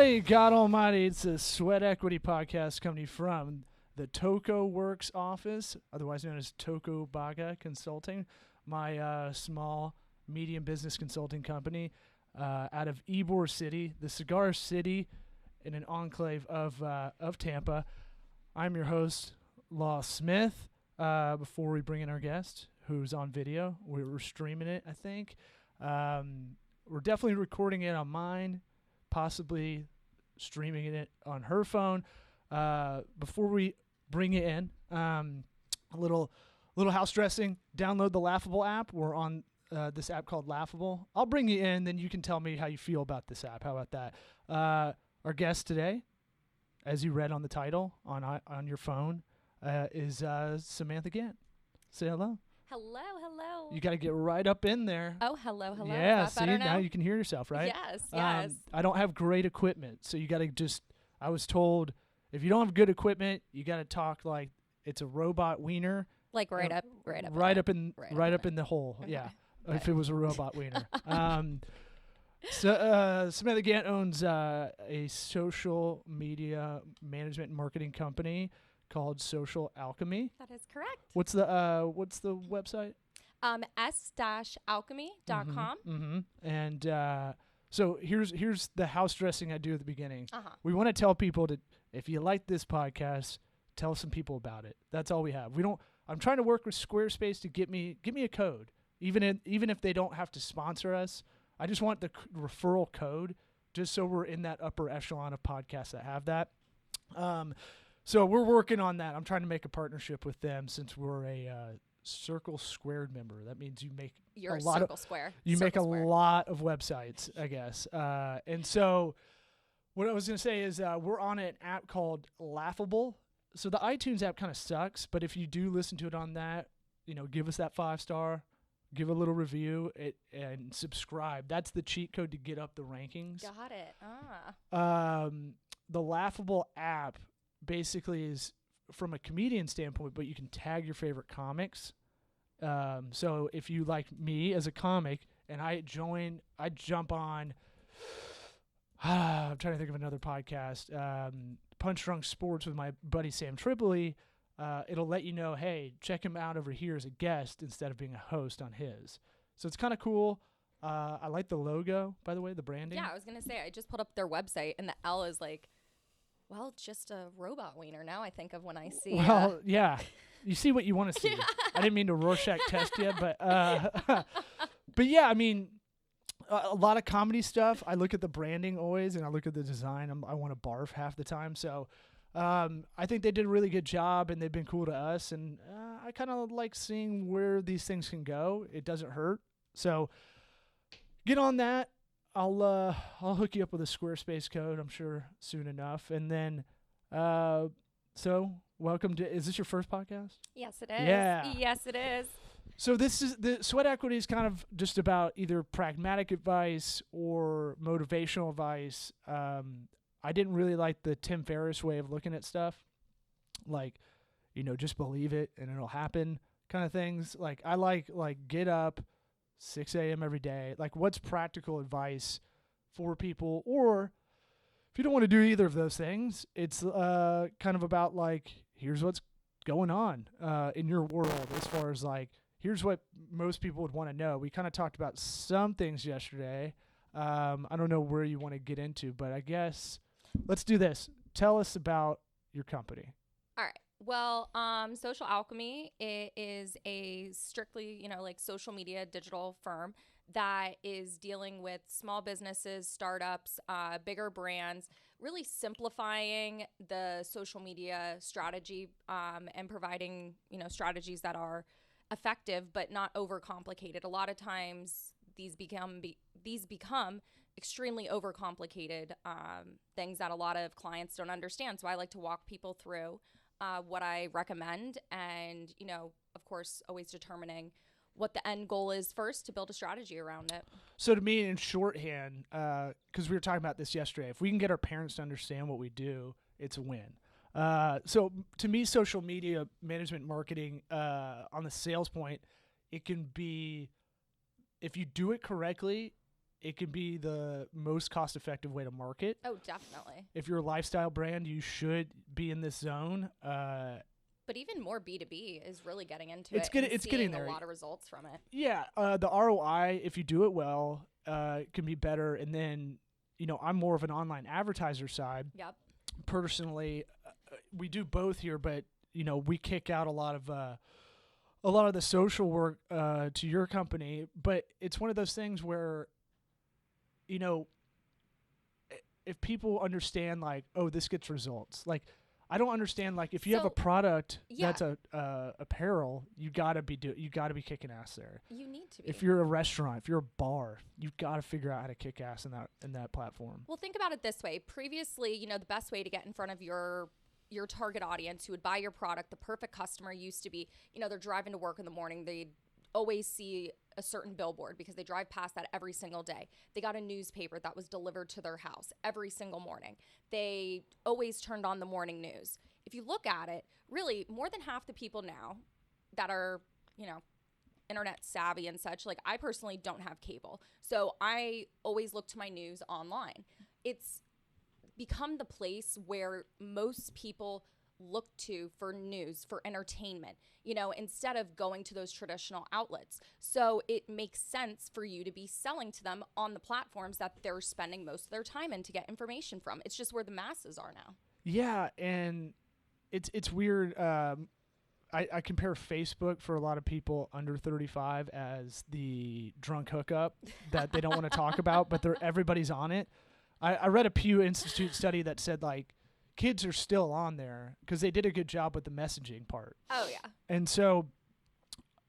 Hey, God Almighty, it's a Sweat Equity podcast coming from the Toko Works office, otherwise known as Toko Baga Consulting, my small, medium business consulting company out of Ybor City, the cigar city in an enclave of Tampa. I'm your host, Law Smith. Before we bring in our guest, who's on video, we're streaming it, I think. We're definitely recording it on mine, possibly streaming it on her phone. Before we bring it in, a little house dressing. Download the Laughable app. We're on this app called Laughable. I'll bring you in, then you can tell me how you feel about this app. How about that? Our guest today, as you read on the title on your phone, is Samantha Gant. Say hello. Hello. You got to get right up in there. Oh, hello. Yeah, Is that see, better now you can hear yourself, right? Yes. I don't have great equipment, so you got to just, I was told, if you don't have good equipment, you got to talk like it's a robot wiener. Like right up in the hole. Okay. Yeah. Okay. If it was a robot wiener. So Samantha Gant owns a social media management and marketing company called Social Alchemy. That is correct. What's the website? s-alchemy.com. Mm-hmm. And so here's the house dressing I do at the beginning. Uh-huh. We want to tell people to, if you like this podcast, tell some people about it. That's all we have. I'm trying to work with Squarespace to get me a code, even if they don't have to sponsor us. I just want the referral code, just so we're in that upper echelon of podcasts that have that. So we're working on that. I'm trying to make a partnership with them since we're a Circle Squared member. That means you make You're a lot Circle of Square. you Circle make a Square. lot of websites, I guess. And so what I was going to say is we're on an app called Laughable. So the iTunes app kind of sucks, but if you do listen to it on that, give us that 5-star, give a little review, and subscribe. That's the cheat code to get up the rankings. Got it. The Laughable app basically is from a comedian standpoint, but you can tag your favorite comics. So if you like me as a comic and I jump on, I'm trying to think of another podcast, Punch Drunk Sports with my buddy Sam Tripoli, it'll let you know, hey, check him out over here as a guest instead of being a host on his. So it's kind of cool. I like the logo, by the way, the branding. Yeah, I was going to say, I just pulled up their website and the L is like, well, it's just a robot wiener. Now I think of when I see. Well, yeah, you see what you want to see. I didn't mean to Rorschach test you, but yeah, I mean, a lot of comedy stuff. I look at the branding always, and I look at the design. I want to barf half the time. So I think they did a really good job, and they've been cool to us. And I kind of like seeing where these things can go. It doesn't hurt. So get on that. I'll hook you up with a Squarespace code, I'm sure, soon enough. And then, so welcome to, is this your first podcast? Yes, it is. Yeah. Yes, it is. So this is, the Sweat Equity is kind of just about either pragmatic advice or motivational advice. I didn't really like the Tim Ferriss way of looking at stuff. Like, just believe it and it'll happen kind of things. Like, I like get up 6 a.m. every day. Like, what's practical advice for people? Or if you don't want to do either of those things, it's kind of about like, here's what's going on in your world as far as like, here's what most people would want to know. We kind of talked about some things yesterday. I don't know where you want to get into, but I guess let's do this. Tell us about your company. All right. Well, Social Alchemy, it is a strictly, like social media digital firm that is dealing with small businesses, startups, bigger brands, really simplifying the social media strategy and providing, strategies that are effective but not overcomplicated. A lot of times these become extremely overcomplicated things that a lot of clients don't understand. So I like to walk people through what I recommend and, of course, always determining what the end goal is first to build a strategy around it. So to me, in shorthand, because we were talking about this yesterday, if we can get our parents to understand what we do, it's a win. So to me, social media management marketing on the sales point, it can be, if you do it correctly, it can be the most cost-effective way to market. Oh, definitely. If you're a lifestyle brand, you should be in this zone. But even more B2B is really getting into It's getting there. A lot of results from it. Yeah, the ROI, if you do it well, can be better. And then, I'm more of an online advertiser side. Yep. Personally, we do both here, but we kick out a lot of the social work to your company. But it's one of those things where, if people understand like, oh, this gets results. Like, I don't understand, like, if you have a product that's a apparel, you gotta be kicking ass there. You need to be. If you're a restaurant, if you're a bar, you've got to figure out how to kick ass in that platform. Well, think about it this way. Previously, the best way to get in front of your target audience who would buy your product, the perfect customer used to be, they're driving to work in the morning. They'd always see a certain billboard because they drive past that every single day. They got a newspaper that was delivered to their house every single morning. They always turned on the morning news. If you look at it, really more than half the people now that are, internet savvy and such, like I personally don't have cable. So I always look to my news online. It's become the place where most people look to for news, for entertainment, instead of going to those traditional outlets. So it makes sense for you to be selling to them on the platforms that they're spending most of their time in to get information from. It's just where the masses are now. Yeah, and it's weird. I compare Facebook for a lot of people under 35 as the drunk hookup that they don't want to talk about, but everybody's on it. I read a Pew Institute study that said, like, kids are still on there because they did a good job with the messaging part. Oh, yeah. And so,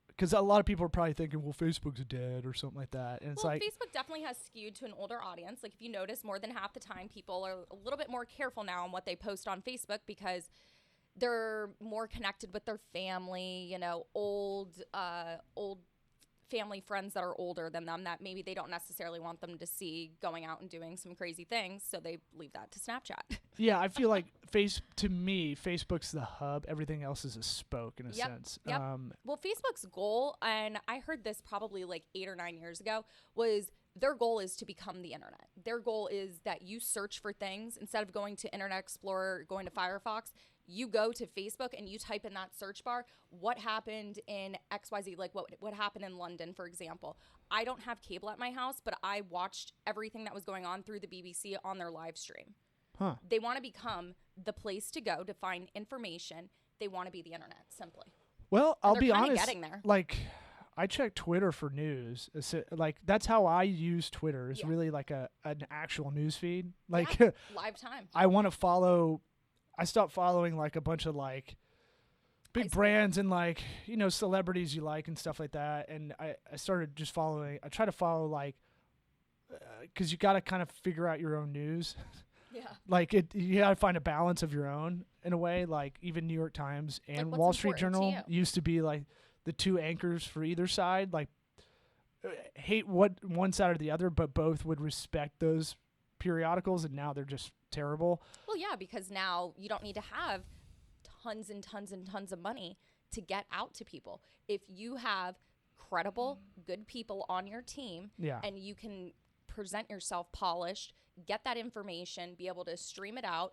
because a lot of people are probably thinking, well, Facebook's dead or something like that. And it's like, Facebook definitely has skewed to an older audience. Like, if you notice, more than half the time, people are a little bit more careful now on what they post on Facebook because they're more connected with their family, old family friends that are older than them that maybe they don't necessarily want them to see going out and doing some crazy things, so they leave that to Snapchat. Yeah, I feel like to me, Facebook's the hub. Everything else is a spoke in a sense. Yep. Well, Facebook's goal, and I heard this probably like 8 or 9 years ago, was their goal is to become the internet. Their goal is that you search for things instead of going to Internet Explorer, going to Firefox. You go to Facebook and you type in that search bar, what happened in XYZ, like what happened in London, for example. I don't have cable at my house, but I watched everything that was going on through the BBC on their live stream. Huh. They want to become the place to go to find information. They want to be the internet, simply. Well, I'll be honest. Getting there. Like, I check Twitter for news. Like, that's how I use Twitter. It's really like an actual news feed. Like, live time. I want to follow. I stopped following like a bunch of like big brands and like, celebrities you like and stuff like that. And I started just following. I try to follow like, because you got to kind of figure out your own news. Yeah. Like you got to find a balance of your own in a way. Like even New York Times and Wall Street Journal used to be like the two anchors for either side. Like hate what one side or the other, but both would respect those periodicals, and now they're just terrible. Well, yeah, because now you don't need to have tons and tons and tons of money to get out to people. If you have credible, good people on your team, and you can present yourself polished, get that information, be able to stream it out,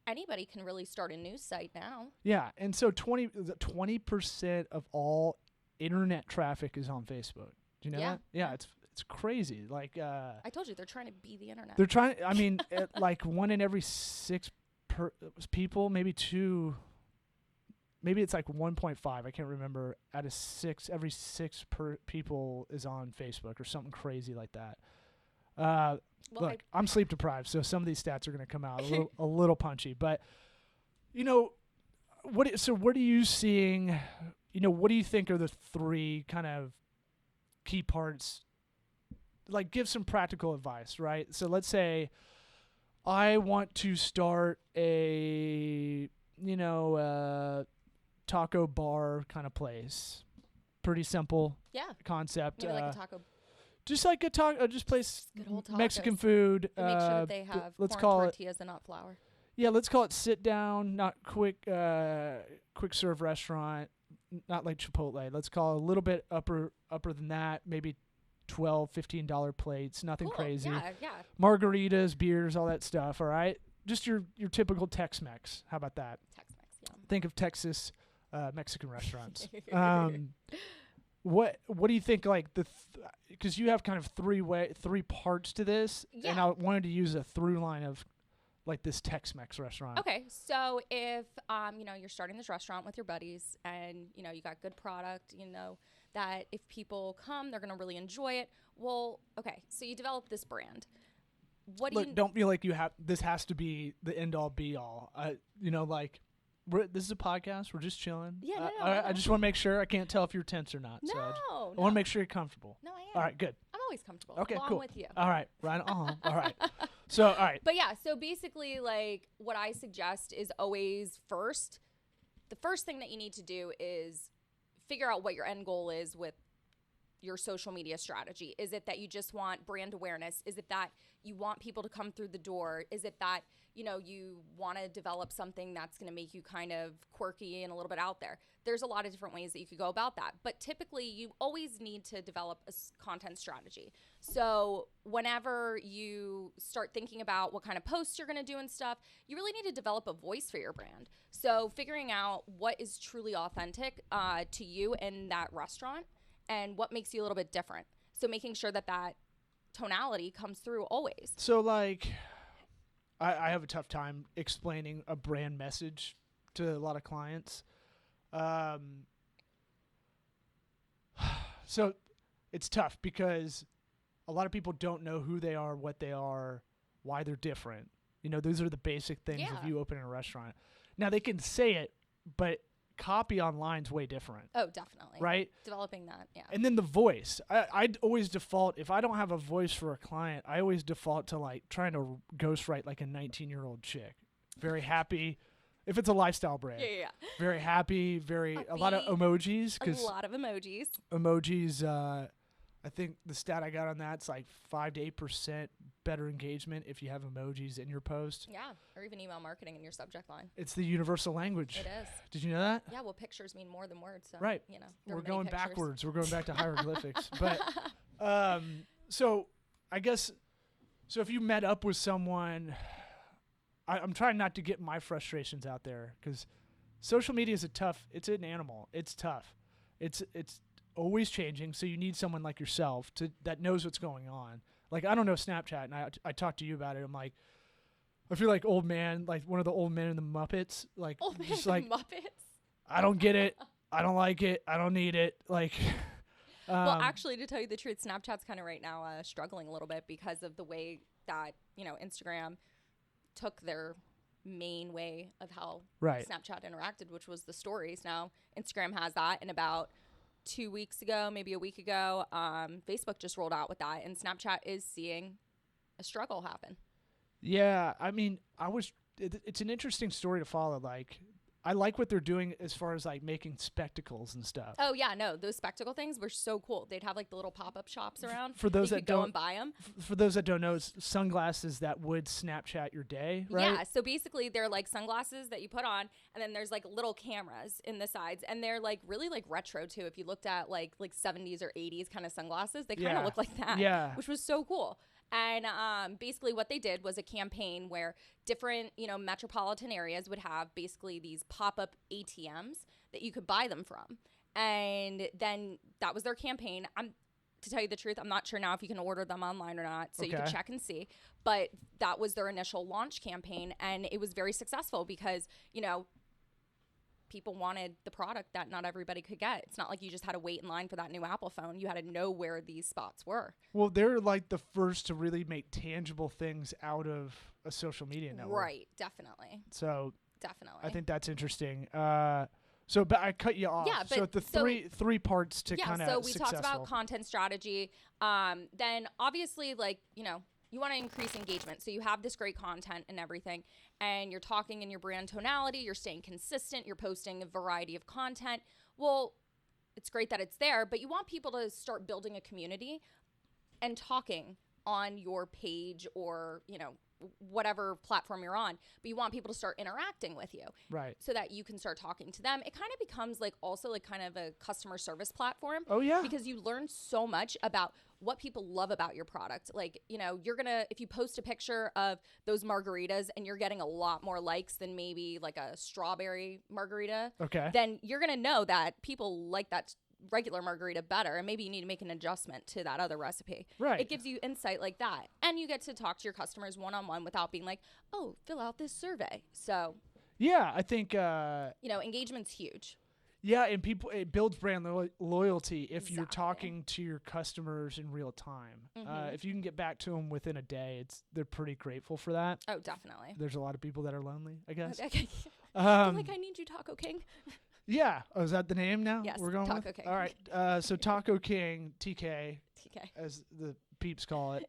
anybody can really start a news site now. Yeah, and so 20% of all internet traffic is on Facebook. Do you know that? Yeah, it's crazy. Like I told you, they're trying to be the internet. They're trying. I mean, like 1 in every 6 people, maybe 2. Maybe it's like 1.5. I can't remember. Out of 6, every 6 people is on Facebook or something crazy like that. Look, I'm sleep deprived, so some of these stats are going to come out a little punchy. But what are you seeing? What do you think are the 3 kind of key parts? Like, give some practical advice, right? So let's say I want to start a taco bar kind of place. Pretty simple concept. Maybe like a taco. Just like a taco, just place good old tacos. Mexican food. But make sure that they have let's corn call tortillas and not flour. Yeah, let's call it sit down, not quick serve restaurant, not like Chipotle. Let's call it a little bit upper than that, maybe $12, $15 plates, nothing Cool. crazy. Yeah. Margaritas, beers, all that stuff, all right? Just your typical Tex-Mex. How about that? Tex-Mex, yeah. Think of Texas Mexican restaurants. What do you think, like, because you have kind of three parts to this, and I wanted to use a through line of, like, this Tex-Mex restaurant. Okay, so if you're starting this restaurant with your buddies, and you got good product, that if people come, they're gonna really enjoy it. Well, okay, so you develop this brand. Don't feel like this has to be the end all be all. This is a podcast. We're just chilling. Yeah, I just want to make sure. I can't tell if you're tense or not. No, I want to make sure you're comfortable. No, I am. All right, good. I'm always comfortable. Okay, along cool. with you. All right, right on. All right. So, all right. But yeah, so basically, like, what I suggest is always the first thing that you need to do is figure out what your end goal is with your social media strategy. Is it that you just want brand awareness? Is it that you want people to come through the door? Is it that, you want to develop something that's going to make you kind of quirky and a little bit out there? There's a lot of different ways that you could go about that. But typically, you always need to develop a content strategy. So whenever you start thinking about what kind of posts you're going to do and stuff, you really need to develop a voice for your brand. So figuring out what is truly authentic to you in that restaurant and what makes you a little bit different. So making sure that tonality comes through always. So, like, I have a tough time explaining a brand message to a lot of clients. So it's tough because a lot of people don't know who they are, what they are, why they're different. Those are the basic things of you opening a restaurant. Now, they can say it, but copy online is way different. Oh, definitely. Right? Developing that, yeah. And then the voice. I'd always default, if I don't have a voice for a client, I always default to, like, trying to ghostwrite, like, a 19-year-old chick. Very happy. If it's a lifestyle brand. Yeah. Very happy, a lot of emojis. A lot of emojis. Emojis, I think the stat I got on that's like 5 to 8% better engagement if you have emojis in your post. Yeah, or even email marketing in your subject line. It's the universal language. It is. Did you know that? Yeah, well, pictures mean more than words. So, right. We're going backwards. We're going back to hieroglyphics. But so I guess, so if you met up with someone, I'm trying not to get my frustrations out there because social media is it's an animal. It's tough. It's always changing, so you need someone like yourself that knows what's going on. Like, I don't know Snapchat, and I talked to you about it. I'm like, I feel like old man, like one of the old men in the Muppets. Like, old man just in like, the Muppets? I don't get it. I don't like it. I don't need it. Like, well, actually, to tell you the truth, Snapchat's kind of right now struggling a little bit because of the way that, Instagram took their main way of how Snapchat interacted, which was the stories. Now, Instagram has that, and about 2 weeks ago, maybe a week ago, Facebook just rolled out with that, and Snapchat is seeing a struggle happen. Yeah, I mean, it's an interesting story to follow. Like, I like what they're doing as far as, like, making spectacles and stuff. Oh yeah, no, those spectacle things were so cool. They'd have, like, the little pop-up shops around. For those that don't go and buy them. For those that don't know, it's sunglasses that would Snapchat your day, right? Yeah, so basically they're like sunglasses that you put on, and then there's like little cameras in the sides, and they're like really like retro too. If you looked at like 70s or 80s kind of sunglasses, they kind of look like that. Yeah, which was so cool. And basically what they did was a campaign where different, metropolitan areas would have basically these pop-up ATMs that you could buy them from. And then that was their campaign. To tell you the truth, I'm not sure now if you can order them online or not, so you can check and see. But that was their initial launch campaign, and it was very successful because, people wanted the product that not everybody could get. It's not like you just had to wait in line for that new Apple phone. You had to know where these spots were. Well, they're like the first to really make tangible things out of a social media network. Right, definitely. So definitely, I think that's interesting. But I cut you off. Yeah, but three parts to kind of so we talked about content strategy. Then obviously, you want to increase engagement. So you have this great content and everything, and you're talking in your brand tonality, you're staying consistent, you're posting a variety of content. Well, it's great that it's there, but you want people to start building a community and talking on your page or, whatever platform you're on, but you want people to start interacting with you. Right. So that you can start talking to them. It kind of becomes like also like kind of a customer service platform. Oh, yeah. Because you learn so much about what people love about your product. Like, you know, if you post a picture of those margaritas and you're getting a lot more likes than maybe like a strawberry margarita, Okay. then you're going to know that people like that regular margarita better, and maybe you need to make an adjustment to that other recipe. Right. It gives you insight like that, and you get to talk to your customers one-on-one without being like, oh, fill out this survey. So yeah, I think engagement's huge. Yeah, and it builds brand loyalty if you're Exactly. talking to your customers in real time. If you can get back to them within a day, they're pretty grateful for that. Oh, definitely. There's a lot of people that are lonely, I guess. Okay. Like, I need you, Taco King. Yeah. Oh, is that the name now? Yes, we're going Taco with? King. All right. So Taco King, TK, TK. as the peeps call it.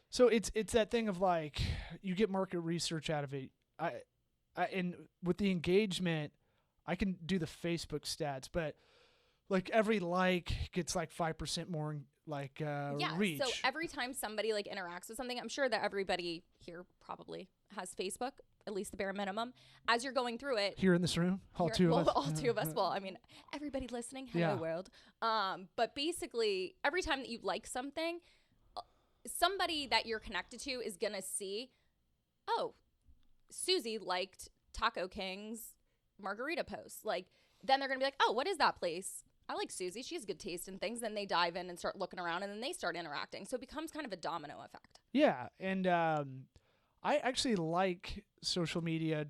So it's that thing of like you get market research out of it. And with the engagement, I can do the Facebook stats, but like every like gets like 5% more like reach. So every time somebody like interacts with something, I'm sure that everybody here probably has Facebook, at least the bare minimum. As you're going through it, here in this room, all two of us. All two of us. Well, I mean, everybody listening, hello world. But basically, every time that you like something, somebody that you're connected to is gonna see, oh, Susie liked Taco King's margarita post. Like, then they're gonna be like, oh, what is that place? I like Susie. She has good taste in things. Then they dive in and start looking around, and then they start interacting. So it becomes kind of a domino effect. Yeah, and I actually like social media.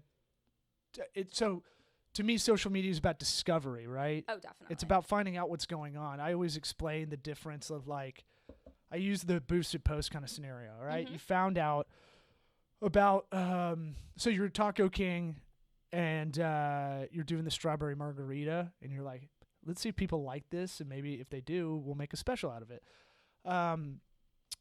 So to me, social media is about discovery, right? Oh, definitely. It's about finding out what's going on. I always explain the difference of like, I use the boosted post kind of scenario, right? Mm-hmm. You found out about, so you're Taco King and you're doing the strawberry margarita and you're like, let's see if people like this. And maybe if they do, we'll make a special out of it.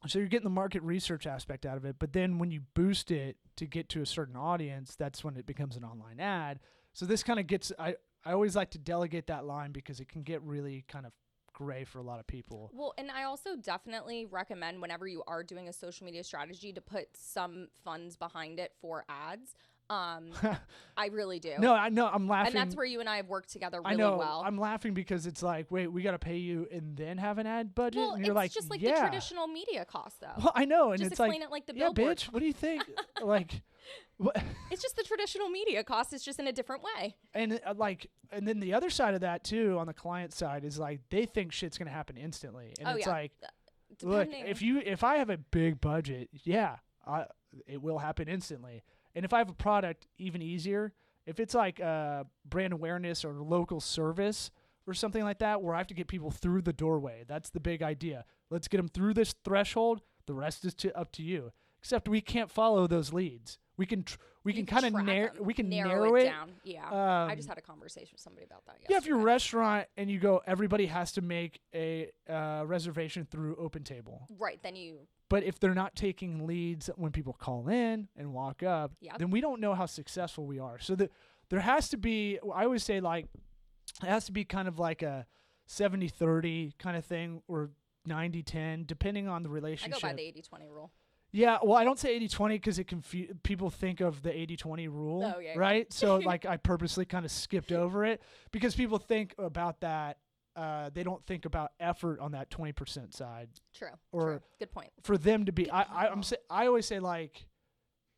So you're getting the market research aspect out of it. But then when you boost it to get to a certain audience, that's when it becomes an online ad. So this kind of gets, I always like to delegate that line because it can get really kind of gray for a lot of people. Well, and I also definitely recommend whenever you are doing a social media strategy to put some funds behind it for ads. I really do. No, I know. I'm laughing. And that's where you and I have worked together really I know. well. I'm laughing because it's like, wait, we got to pay you and then have an ad budget? Well, and you're it's like, just like yeah. the traditional media cost, though. Well, I know. And Just it's like, explain it like the yeah, billboard. bitch, what do you think? Like, what? It's just the traditional media cost. It's just in a different way. And and then the other side of that too, on the client side, is like they think shit's gonna happen instantly, and it's like, look, if I have a big budget, yeah, it will happen instantly. And if I have a product, even easier. If it's like brand awareness or local service or something like that, where I have to get people through the doorway, that's the big idea. Let's get them through this threshold. The rest is up to you. Except we can't follow those leads. We can kind of narrow it down. Yeah, I just had a conversation with somebody about that yesterday. Yeah, if you're a restaurant and you go, everybody has to make a reservation through OpenTable. Right, then you. But if they're not taking leads when people call in and walk up, then we don't know how successful we are. So there has to be, I always say, like, it has to be kind of like a 70-30 kind of thing or 90-10, depending on the relationship. I go by the 80-20 rule. Yeah, well, I don't say 80-20 because people think of the 80-20 rule, right? So, like, I purposely kind of skipped over it because people think about that. They don't think about effort on that 20% side. True. Or good point. For them to be, I always say, like,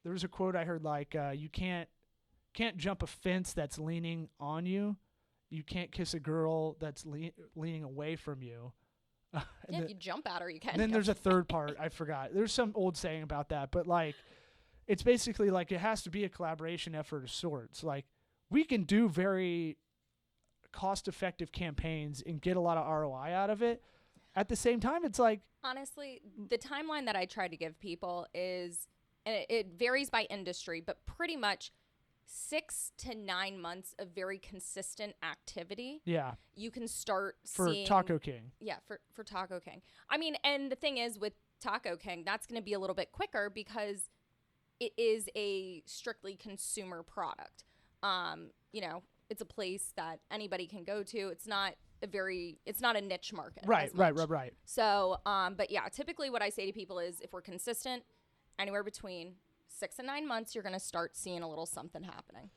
there was a quote I heard, like, you can't jump a fence that's leaning on you. You can't kiss a girl that's leaning away from you. If you jump at her, you can. Then there's a third part. I forgot. There's some old saying about that, but like, it's basically like it has to be a collaboration effort of sorts. Like, we can do very cost-effective campaigns and get a lot of ROI out of it. At the same time, it's like, honestly, the timeline that I try to give people is, and it varies by industry, but pretty much 6 to 9 months of very consistent activity. Yeah. You can start seeing. For Taco King. Yeah, for Taco King. I mean, and the thing is with Taco King, that's going to be a little bit quicker because it is a strictly consumer product. It's a place that anybody can go to. It's not a niche market. Right. So, but yeah, typically what I say to people is if we're consistent, anywhere between 6 and 9 months, you're going to start seeing a little something happening.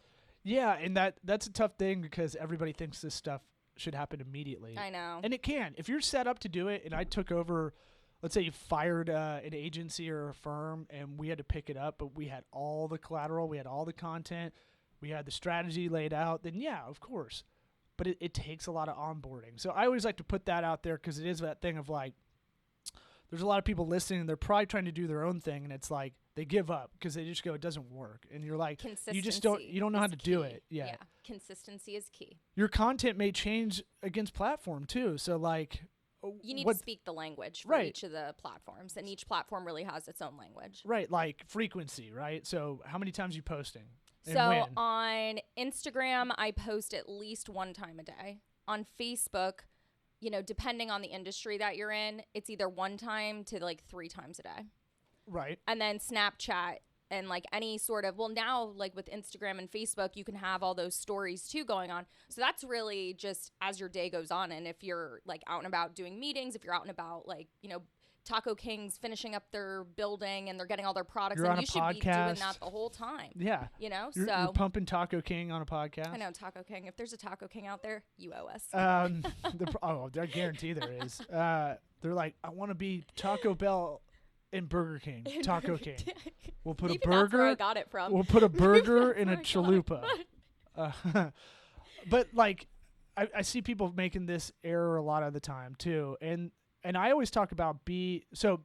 Yeah, and that's a tough thing because everybody thinks this stuff should happen immediately. I know. And it can. If you're set up to do it, and I took over, let's say you fired an agency or a firm, and we had to pick it up, but we had all the collateral, we had all the content, we had the strategy laid out, then yeah, of course. But it takes a lot of onboarding. So I always like to put that out there because it is that thing of like, there's a lot of people listening, and they're probably trying to do their own thing, and it's like they give up because they just go, it doesn't work. And you're like, you don't know how to do it. Yeah. Consistency is key. Your content may change against platform too. So like, you need to speak the language for each of the platforms, and each platform really has its own language. Right. Like frequency, right? So how many times are you posting? So on Instagram, I post at least 1 time a day. On Facebook, depending on the industry that you're in, it's either 1 time to like 3 times a day. Right. And then Snapchat and like any sort of, now like with Instagram and Facebook, you can have all those stories too going on. So that's really just as your day goes on. And if you're like out and about doing meetings, if you're out and about like, Taco King's finishing up their building and they're getting all their products, and you should be doing that the whole time. Yeah. You're pumping Taco King on a podcast. I know, Taco King. If there's a Taco King out there, you owe us. I guarantee there is. They're like, I want to be Taco Bell and Burger King. Taco King. We'll put Maybe a burger. That's where I got it from. We'll put a burger in a chalupa. But like, I see people making this error a lot of the time too, and I always talk about so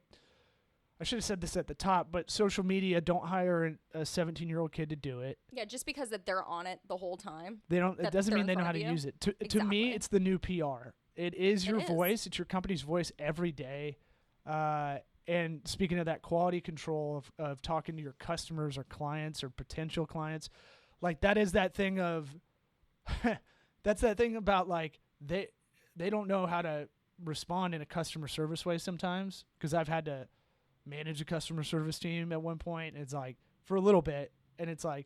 I should have said this at the top, but social media, don't hire a 17-year-old kid to do it. Yeah, just because that they're on it the whole time. It doesn't mean they know how to use it. To me, it's the new PR. It is your voice. It's your company's voice every day. And speaking of that quality control of talking to your customers or clients or potential clients, like that is that thing of that's that thing about like they don't know how to respond in a customer service way sometimes, because I've had to manage a customer service team at one point, and it's like for a little bit, and it's like,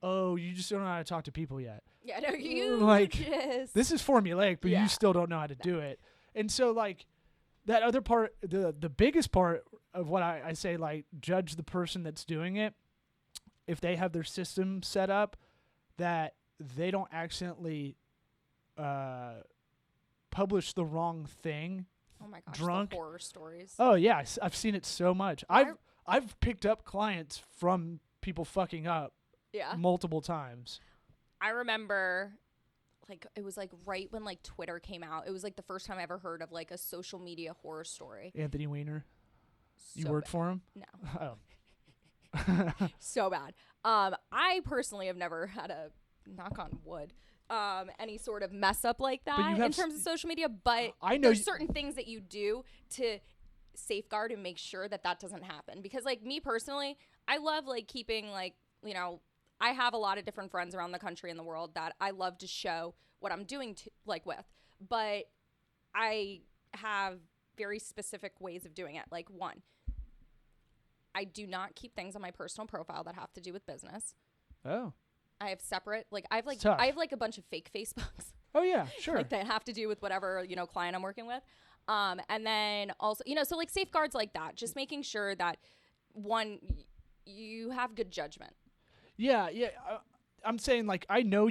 oh, you just don't know how to talk to people yet. Yeah, no, you like just... this is formulaic, but you still don't know how to do it. And so like that other part, the biggest part of what I say, like judge the person that's doing it if they have their system set up that they don't accidentally publish the wrong thing. Oh my gosh, drunk. The horror stories. Oh yeah, I've seen it so much. I've picked up clients from people fucking up multiple times. I remember like it was like right when like Twitter came out. It was like the first time I ever heard of like a social media horror story. Anthony Weiner. You worked for him? No. Oh. So bad. I personally have never had a, knock on wood, any sort of mess up like that in terms of social media, but I know there's certain things that you do to safeguard and make sure that doesn't happen. Because like me personally, I love like keeping like, I have a lot of different friends around the country and the world that I love to show what I'm doing with, but I have very specific ways of doing it. Like one, I do not keep things on my personal profile that have to do with business. Oh. I have separate, like I have like a bunch of fake Facebooks. Oh yeah, sure. Like that have to do with whatever, client I'm working with. And then also, so like safeguards like that, just making sure that one, you have good judgment. Yeah. I'm saying like, I know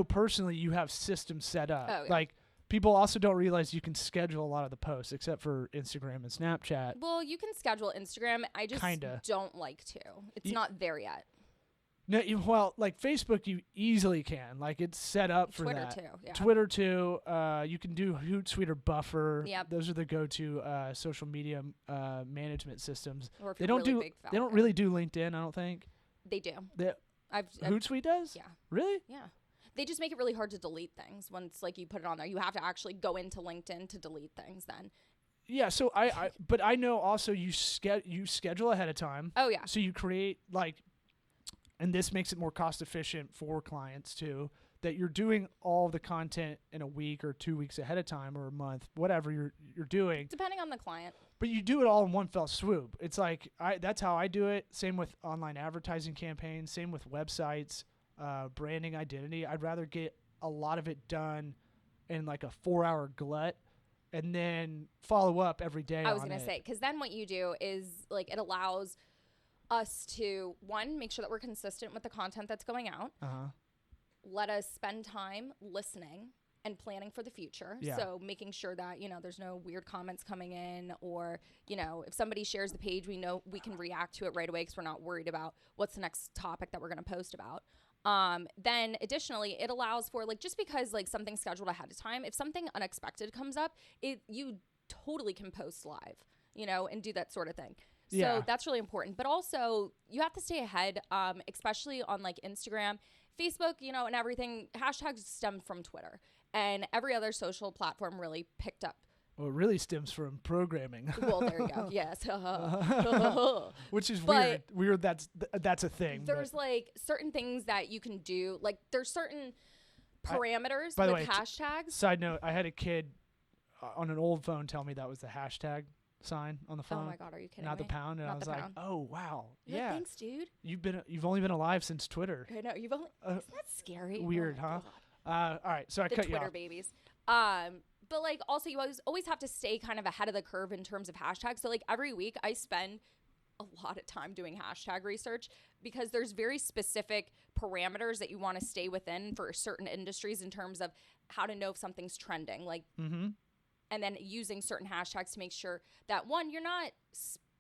personally you have systems set up. Oh, yeah. Like people also don't realize you can schedule a lot of the posts except for Instagram and Snapchat. Well, you can schedule Instagram. I just don't like to. It's not there yet. No, well, like Facebook, you easily can. Like it's set up for Twitter that. Too, yeah. Twitter too. You can do Hootsuite or Buffer. Yep. Those are the go-to social media management systems. Or if they you're don't really They don't really do LinkedIn, I don't think. They do. Hootsuite does? Yeah. Really? Yeah. They just make it really hard to delete things once like you put it on there. You have to actually go into LinkedIn to delete things then. Yeah, so but I know also you schedule ahead of time. Oh yeah. So you create like, and this makes it more cost efficient for clients too, that you're doing all the content in a week or 2 weeks ahead of time or a month, whatever you're doing. Depending on the client. But you do it all in one fell swoop. It's like that's how I do it. Same with online advertising campaigns. Same with websites, branding, identity. I'd rather get a lot of it done in like a 4-hour glut, and then follow up every day. I was gonna say, because then what you do is like it allows us to, one, make sure that we're consistent with the content that's going out. Let us spend time listening and planning for the future. Yeah. So making sure that, there's no weird comments coming in, or, if somebody shares the page, we know we can react to it right away because we're not worried about what's the next topic that we're going to post about. Then additionally, it allows for, like, just because like something's scheduled ahead of time, if something unexpected comes up, you totally can post live, and do that sort of thing. So that's really important. But also you have to stay ahead, especially on like Instagram, Facebook, and everything. Hashtags stem from Twitter, and every other social platform really picked up. Well, it really stems from programming. Well, there you go. Yes. Which is But weird. That's a thing. There's like certain things that you can do. Like there's certain parameters by the with way, hashtags. Side note, I had a kid on an old phone tell me that was the hashtag sign on the phone. Oh my God, are you kidding Not me? the pound. And Not I was the like, pound. oh, wow. You're Yeah. like, thanks, dude. You've only been alive since Twitter. I know. You've only, isn't that scary? Weird, oh my huh? God. All right. So I The cut you Twitter off. babies. But like also you always have to stay kind of ahead of the curve in terms of hashtags. So like every week I spend a lot of time doing hashtag research because there's very specific parameters that you want to stay within for certain industries in terms of how to know if something's trending. Like, and then using certain hashtags to make sure that, one, you're not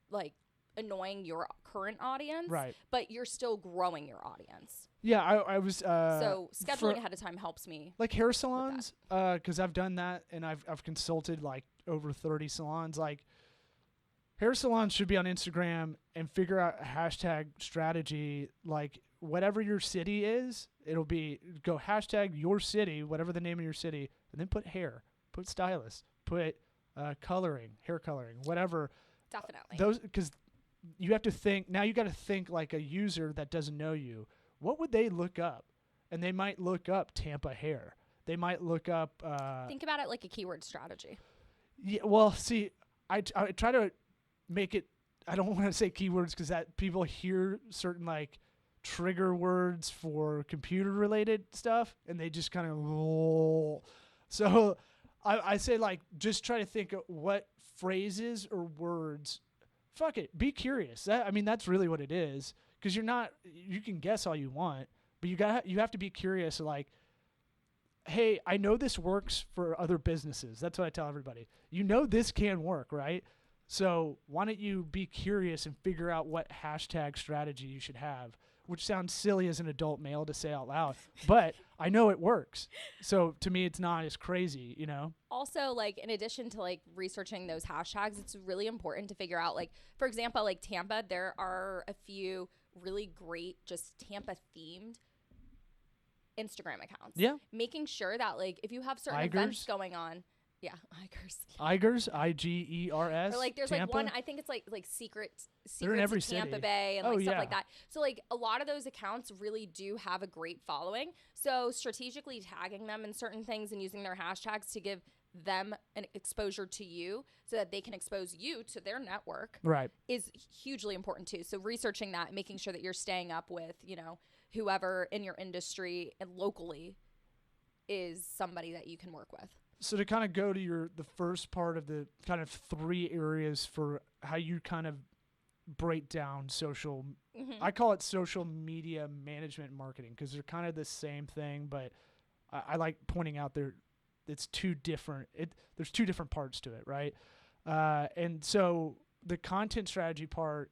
like annoying your current audience, Right. but you're still growing your audience. Yeah, I was. So scheduling ahead of time helps me. Like hair salons, because I've done that and I've consulted like over 30 salons. Like hair salons should be on Instagram and figure out a hashtag strategy. Like whatever your city is, it'll be go hashtag your city, whatever the name of your city, and then put hair, put stylist, put coloring, hair coloring, whatever. Definitely. Those, because you have to think now. You got to think like a user that doesn't know you. What would they look up? And they might look up Tampa hair. They might look up. Think about it like a keyword strategy. Yeah. Well, see, I try to make it. I don't want to say keywords because that people hear certain like trigger words for computer related stuff, and they just kind of. So, I say like just try to think of what phrases or words. Fuck it. Be curious. That's really what it is. Because you can guess all you want, but you have to be curious. Like, hey, I know this works for other businesses. That's what I tell everybody. This can work, right? So why don't you be curious and figure out what hashtag strategy you should have? Which sounds silly as an adult male to say out loud, but I know it works. So to me, it's not as crazy, Also, like in addition to like researching those hashtags, it's really important to figure out, like, for example, like Tampa, there are a few really great just Tampa themed Instagram accounts. Yeah. Making sure that like if you have certain events going on. Yeah, Igers, Igers. Or like there's Tampa. like one, I think it's like secrets in every of Tampa city. Bay and like stuff like that. So like a lot of those accounts really do have a great following. So strategically tagging them in certain things and using their hashtags to give them an exposure to you so that they can expose you to their network is hugely important too. So researching that, making sure that you're staying up with, whoever in your industry and locally is somebody that you can work with. So to kind of go to the first part of the kind of 3 areas for how you kind of break down social, I call it social media management marketing because they're kind of the same thing, but I like pointing out it's two different. There's 2 different parts to it, right? And so the content strategy part,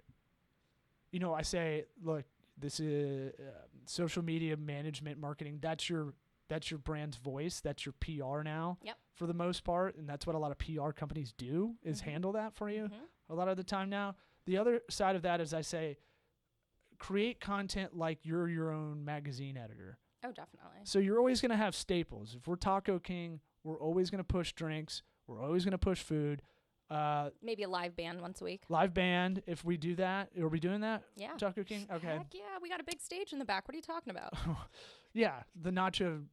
I say, look, this is social media management marketing. That's your brand's voice. That's your PR now for the most part. And that's what a lot of PR companies do is handle that for you a lot of the time now. The other side of that is I say, create content like you're your own magazine editor. Oh, definitely. So you're always going to have staples. If we're Taco King, we're always going to push drinks. We're always going to push food. Maybe a live band once a week. Live band, if we do that. Are we doing that? Yeah. Taco King? Okay. Heck yeah, we got a big stage in the back. What are you talking about? Yeah, the nacho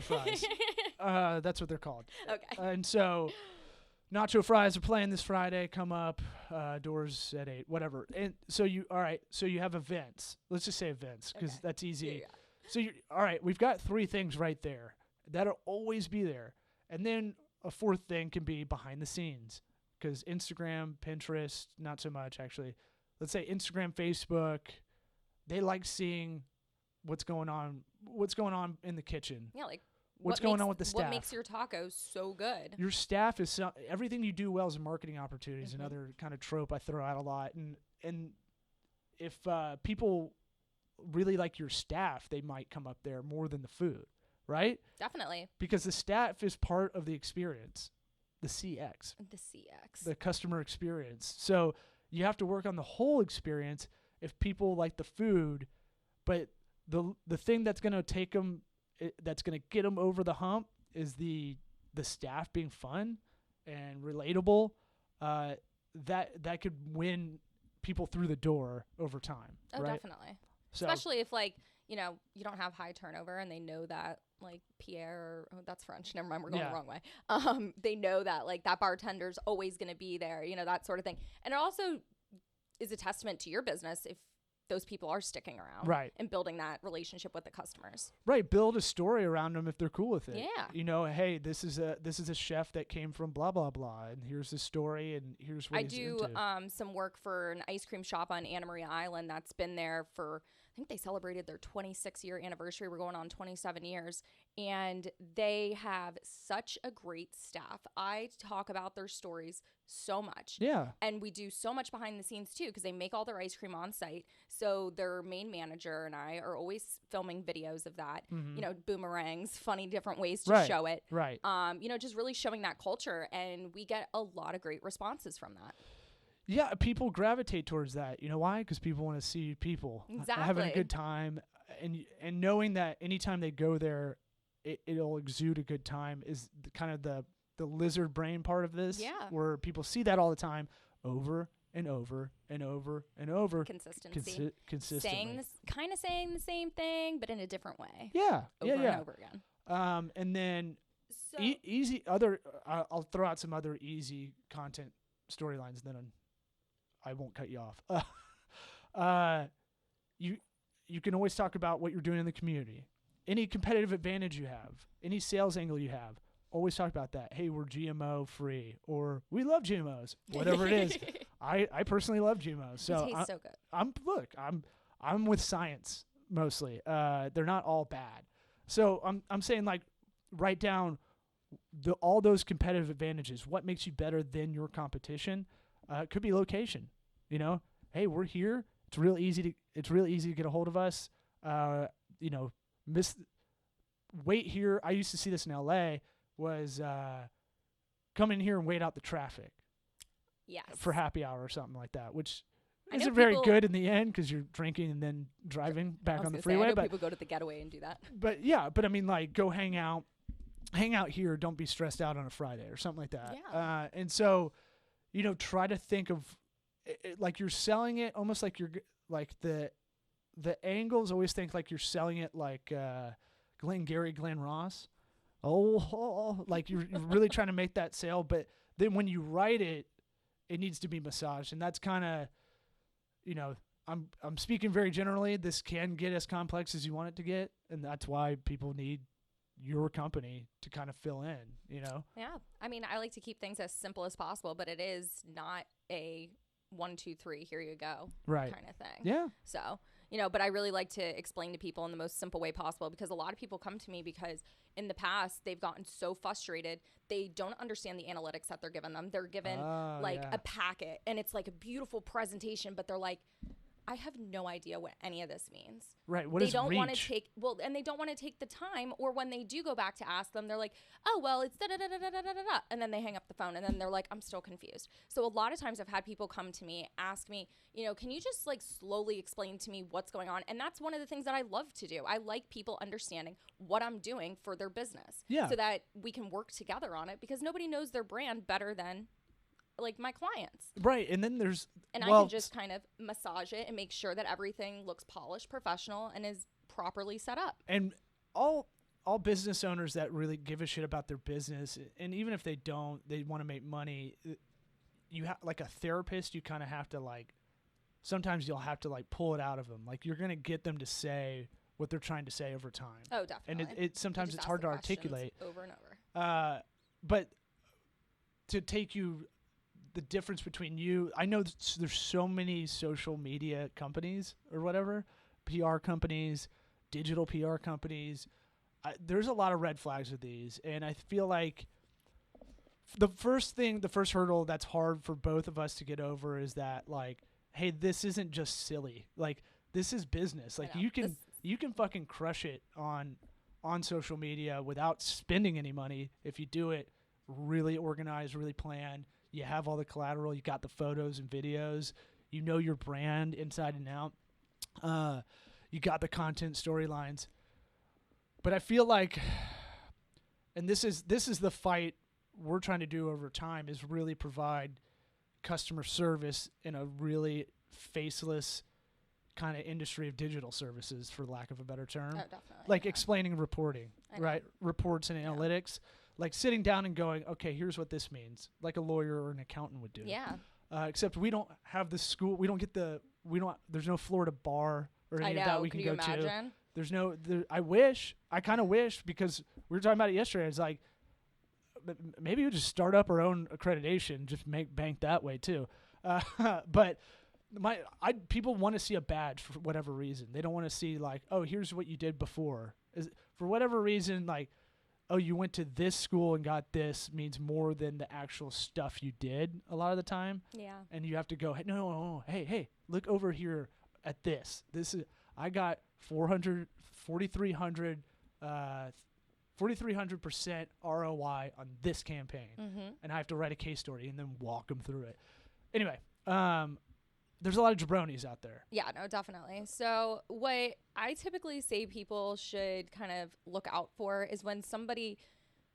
fries. That's what they're called. Okay. And so nacho fries are playing this Friday. Come up, doors at 8, whatever. And so you have events. Let's just say events because that's easy. Yeah. So all right, we've got 3 things right there. That'll always be there. And then a 4th thing can be behind the scenes because Instagram, Pinterest, not so much actually. let's say Instagram, Facebook, they like seeing what's going on in the kitchen. Yeah, like what's going on with the staff. What makes your tacos so good? Your staff is everything you do well is a marketing opportunity. Is another kind of trope I throw out a lot. And if people really like your staff, they might come up there more than the food, right? Definitely. Because the staff is part of the experience, the CX. The customer experience. So you have to work on the whole experience if people like the food, but the thing that's going to take them, that's going to get them over the hump is the staff being fun and relatable. That could win people through the door over time. Oh, right? Definitely. So, especially if you don't have high turnover and they know that Pierre, that's French. Never mind, we're going the wrong way. They know that that bartender's always going to be there, that sort of thing. And it also is a testament to your business if those people are sticking around, right, and building that relationship with the customers. Right, build a story around them if they're cool with it. Yeah. Hey, this is a chef that came from blah blah blah, and here's the story, and here's what I he's do into. Some work for an ice cream shop on Anna Maria Island that's been there for, I think they celebrated their 26-year anniversary. We're going on 27 years, and they have such a great staff. I talk about their stories so much. Yeah. And we do so much behind the scenes too, because they make all their ice cream on site. So their main manager and I are always filming videos of that, boomerangs, funny different ways to show it. Right. Just really showing that culture. And we get a lot of great responses from that. Yeah, people gravitate towards that. You know why? Because people want to see people having a good time, and knowing that anytime they go there, it'll exude a good time is kind of the lizard brain part of this. Yeah. Where people see that all the time, over and over and over and over. Consistency. Consistently. Saying the same thing, but in a different way. Yeah. Over and over again. And then easy other. I'll throw out some other easy content storylines. Then I won't cut you off. You can always talk about what you're doing in the community, any competitive advantage you have, any sales angle you have. Always talk about that. Hey, we're GMO free, or we love GMOs, whatever it is. I personally love GMOs. So it tastes so good. I'm with science mostly. They're not all bad. So I'm saying write down all those competitive advantages. What makes you better than your competition? It could be location. Hey, we're here. It's real easy to get a hold of us. Wait here. I used to see this in LA. Was come in here and wait out the traffic. Yes. For happy hour or something like that, which isn't very good in the end because you're drinking and then driving back on the freeway. But people go to the getaway and do that. But I mean, go hang out here. Don't be stressed out on a Friday or something like that. Yeah. And so, try to think of it, you're selling it almost like you're the angles. Always think like you're selling it like Glenn Ross. You're really trying to make that sale, but then when you write it, it needs to be massaged, and that's kind of, I'm speaking very generally. This can get as complex as you want it to get, and that's why people need your company to kind of fill in. Yeah, I mean, I like to keep things as simple as possible, but it is not a 1, 2, 3, here you go, right, kind of thing. Yeah. So. But I really like to explain to people in the most simple way possible, because a lot of people come to me because in the past they've gotten so frustrated. They don't understand the analytics that they're given them. They're given a packet and it's like a beautiful presentation, but they're like, I have no idea what any of this means. Right. What they is don't reach? want to take and they don't want to take the time, or when they do go back to ask them, they're like, oh well, it's da da da da da da da, and then they hang up the phone, and then they're like, I'm still confused. So a lot of times I've had people come to me, ask me, can you just slowly explain to me what's going on? And that's one of the things that I love to do. I like people understanding what I'm doing for their business, so that we can work together on it, because nobody knows their brand better than my clients. Right. And then I can just kind of massage it and make sure that everything looks polished, professional, and is properly set up. And all business owners that really give a shit about their business, and even if they don't, they want to make money, you have like a therapist, you kind of have to sometimes you'll have to pull it out of them. You're going to get them to say what they're trying to say over time. Oh, definitely. And sometimes it's hard to articulate over and over. But to take you the difference between you. I know there's so many social media companies or whatever, PR companies, digital PR companies. There's a lot of red flags with these, and I feel like the first hurdle that's hard for both of us to get over is that, like, hey, this isn't just silly. Like, this is business. Like, you can fucking crush it on social media without spending any money if you do it really organized, really planned. You have all the collateral. You got the photos and videos. You know your brand inside and out. You got the content storylines. But I feel like, and this is the fight we're trying to do over time, is really provide customer service in a really faceless kind of industry of digital services, for lack of a better term. Oh, definitely. Like explaining reporting, right? Reports and analytics. Like sitting down and going, okay, here's what this means, like a lawyer or an accountant would do. Yeah. Except we don't have the school. We don't get there's no Florida bar or any of that we can go to. There's no, I kind of wish, because we were talking about it yesterday. It's like, maybe we just start up our own accreditation, just make bank that way too. But people want to see a badge for whatever reason. They don't want to see like, oh, here's what you did before. For whatever reason, like, oh, you went to this school and got this means more than the actual stuff you did a lot of the time. Yeah. And you have to go, hey, no, hey, look over here at this. I got 4,300% ROI on this campaign. Mm-hmm. And I have to write a case story and then walk them through it. Anyway, there's a lot of jabronis out there. Yeah, no, definitely. So what I typically say people should kind of look out for is when somebody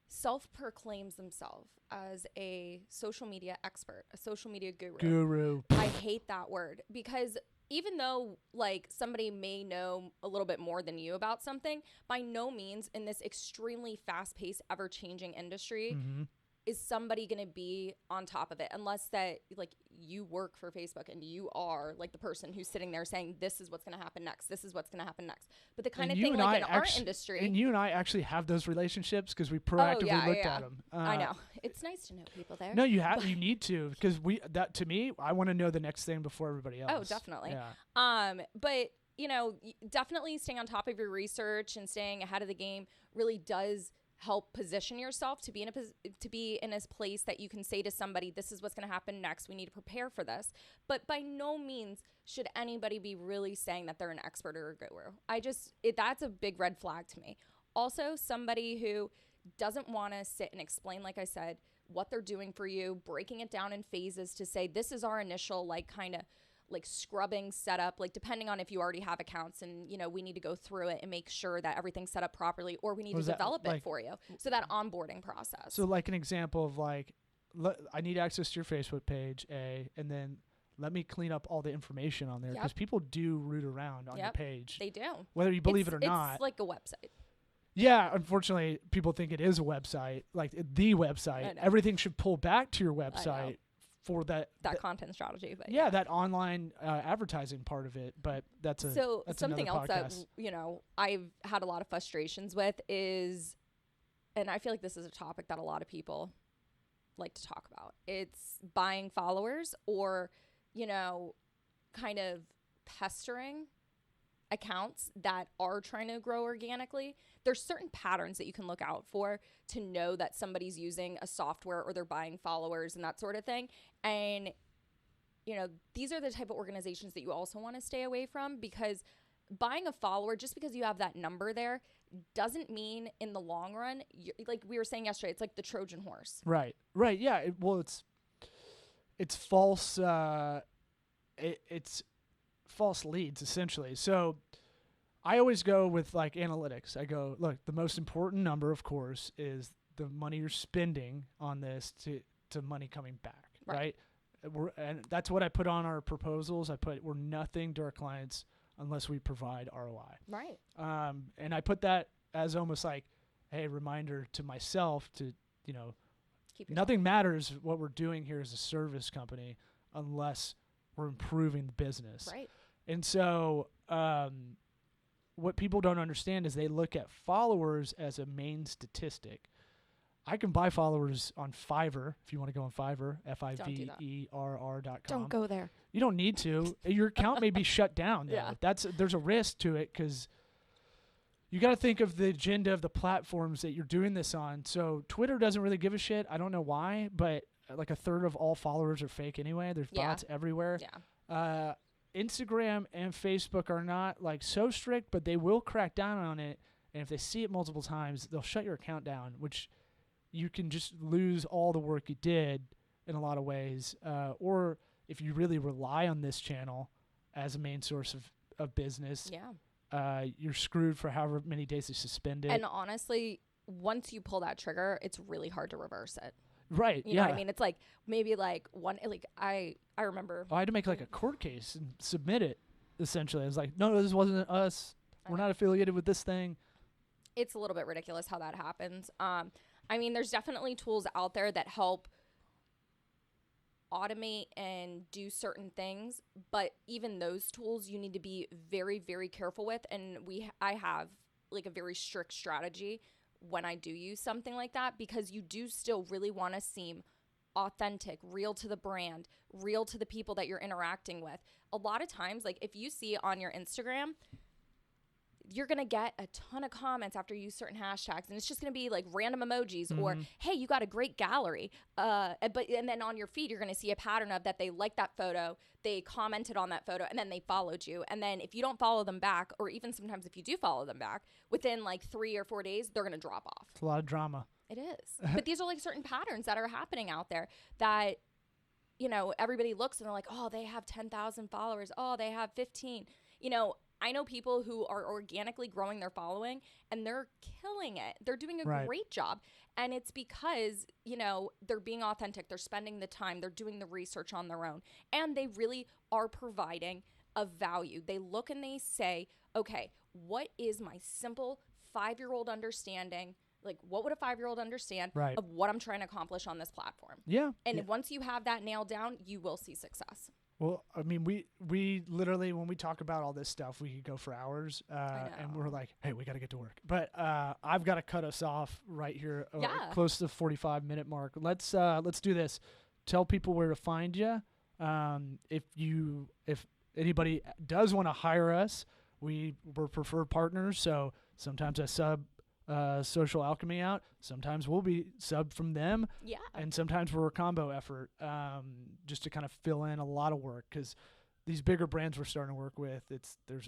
self-proclaims themselves as a social media expert, a social media guru. I hate that word, because even though like somebody may know a little bit more than you about something, by no means in this extremely fast-paced, ever-changing industry is somebody going to be on top of it, unless that like you work for Facebook and you are like the person who's sitting there saying, this is what's going to happen next. This is what's going to happen next. But the kind of thing like in our industry. And you and I actually have those relationships because we proactively looked at them. I know. It's nice to know people there. No, you need to, because to me, I want to know the next thing before everybody else. Oh, definitely. Yeah. But you know, definitely staying on top of your research and staying ahead of the game really does help position yourself to be in a place that you can say to somebody, this is what's going to happen next. We need to prepare for this. But by no means should anybody be really saying that they're an expert or a guru. That's a big red flag to me. Also, somebody who doesn't want to sit and explain, like I said, what they're doing for you, breaking it down in phases to say, this is our initial like kind of like scrubbing setup, like depending on if you already have accounts and, you know, we need to go through it and make sure that everything's set up properly, or we need to develop it for you. So that onboarding process. So like an example of like, I need access to your Facebook page, and then let me clean up all the information on there, because people do root around on your page. They do. Whether you believe it or not. It's like a website. Yeah, unfortunately, people think it is a website, like the website. Everything should pull back to your website for that content strategy. But that online advertising part of it. But that's something else podcast. that, you know, I've had a lot of frustrations with is, and I feel like this is a topic that a lot of people like to talk about. It's buying followers, or, you know, kind of pestering accounts that are trying to grow organically. There's certain patterns that you can look out for to know that somebody's using a software or they're buying followers and that sort of thing. And, you know, these are the type of organizations that you also want to stay away from, because buying a follower, just because you have that number there, doesn't mean in the long run, like we were saying yesterday, it's like the Trojan horse. Right. Yeah. It's false. It's false leads, essentially. So I always go with like analytics. I go, look, the most important number, of course, is the money you're spending on this to money coming back, right? And that's what I put on our proposals. We're nothing to our clients unless we provide ROI. Right. And I put that as almost like, hey, reminder to myself to, you know, nothing matters what we're doing here as a service company unless we're improving the business. Right. And so what people don't understand is they look at followers as a main statistic. I can buy followers on Fiverr if you want to go on Fiverr, Fiverr.com. Don't go there. You don't need to. Your account may be shut down. Though. Yeah. There's a risk to it because you got to think of the agenda of the platforms that you're doing this on. So Twitter doesn't really give a shit. I don't know why, but like a third of all followers are fake anyway. There's bots everywhere. Yeah. Instagram and Facebook are not like so strict, but they will crack down on it. And if they see it multiple times, they'll shut your account down, which you can just lose all the work you did in a lot of ways. Or if you really rely on this channel as a main source of business, you're screwed for however many days they suspend it. And honestly, once you pull that trigger, it's really hard to reverse it. Right. You know what I mean? It's like maybe like one, like I remember. I had to make like a court case and submit it, essentially. I was like, no, this wasn't us. We're not affiliated with this thing. It's a little bit ridiculous how that happens. I mean, there's definitely tools out there that help automate and do certain things, but even those tools you need to be very, very careful with. And I have like a very strict strategy when I do use something like that, because you do still really want to seem authentic, real to the brand, real to the people that you're interacting with. A lot of times, like if you see on your Instagram, you're going to get a ton of comments after you use certain hashtags, and it's just going to be like random emojis or, hey, you got a great gallery. And then on your feed, you're going to see a pattern of that. They liked that photo, they commented on that photo, and then they followed you. And then if you don't follow them back, or even sometimes if you do follow them back, within like 3 or 4 days, they're going to drop off. It's a lot of drama. It is. But these are like certain patterns that are happening out there that, you know, everybody looks and they're like, oh, they have 10,000 followers. Oh, they have 15. You know, I know people who are organically growing their following and they're killing it. They're doing a great job. And it's because, you know, they're being authentic. They're spending the time. They're doing the research on their own. And they really are providing a value. They look and they say, okay, what is my simple 5-year-old understanding? Like, what would a 5-year-old understand of what I'm trying to accomplish on this platform? Yeah. And once you have that nailed down, you will see success. Well, I mean, we literally, when we talk about all this stuff, we could go for hours, and we're like, hey, we got to get to work. But I've got to cut us off right here, close to the 45-minute mark. Let's do this. Tell people where to find you. If anybody does want to hire us, we're preferred partners. So sometimes I sub Social Alchemy out. Sometimes we'll be subbed from them. Yeah. And sometimes we're a combo effort, just to kind of fill in a lot of work, because these bigger brands we're starting to work with, there's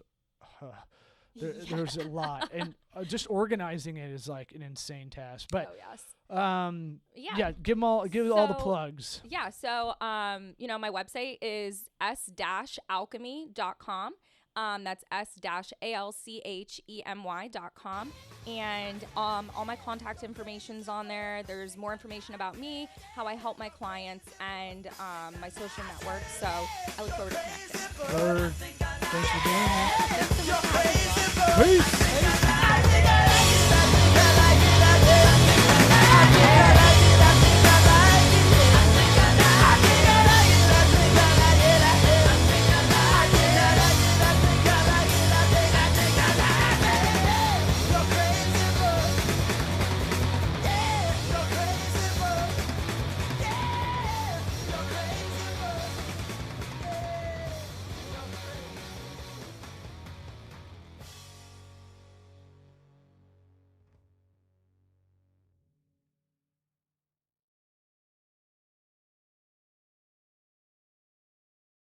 a lot, and just organizing it is like an insane task. But give all the plugs. Yeah. So you know, my website is s-alchemy.com. That's s-alchemy.com. And all my contact information's on there. There's more information about me, how I help my clients, and my social network. So I look forward to connecting. Thanks for doing that. Peace.